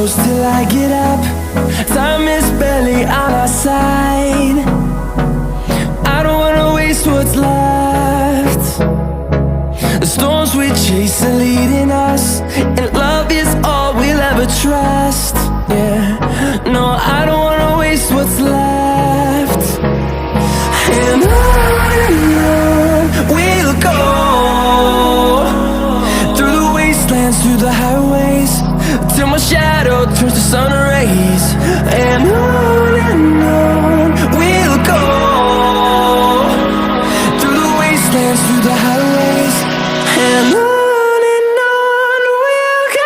close till I get up. Time is barely on our side. I don't wanna waste what's left. The storms we chase are leading us, and love is all we'll ever trust. Yeah, no, I don't wanna waste what's left. And on we'll go, through the wastelands, through the highways, till my shadow turns to sun rays. And on we'll go, through the wastelands, through the highways, and on we'll go.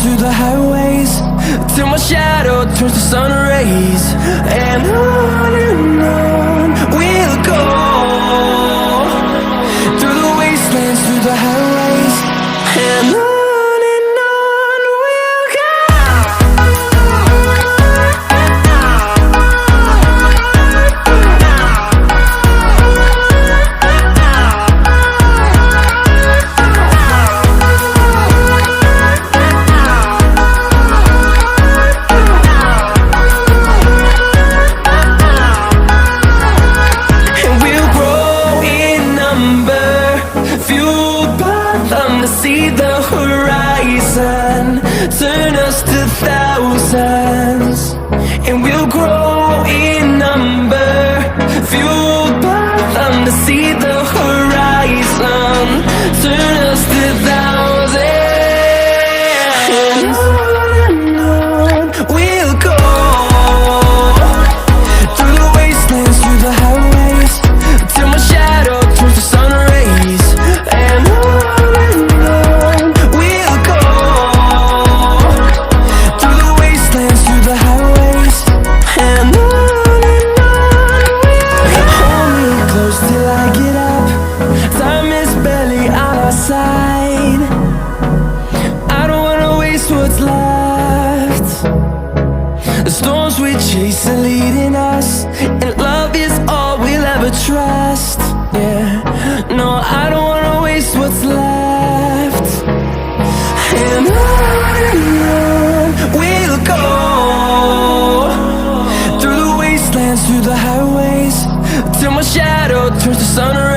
Through the highways, till my shadow turns to sun rays. And on we'll go, through the wastelands, through the highways, and on we'll go. See the horizon, turn us to thousands, and we'll grow in number, fueled by them. To see the horizon, turn us to thousands, and on we'll go, through the wastelands, through the highways, till my shadow turns to sun rays. And the storms we chase are leading us, and love is all we'll ever trust. Yeah, no, I don't wanna waste what's left. And on we'll go, through the wastelands, through the highways, till my shadow turns to sun rays.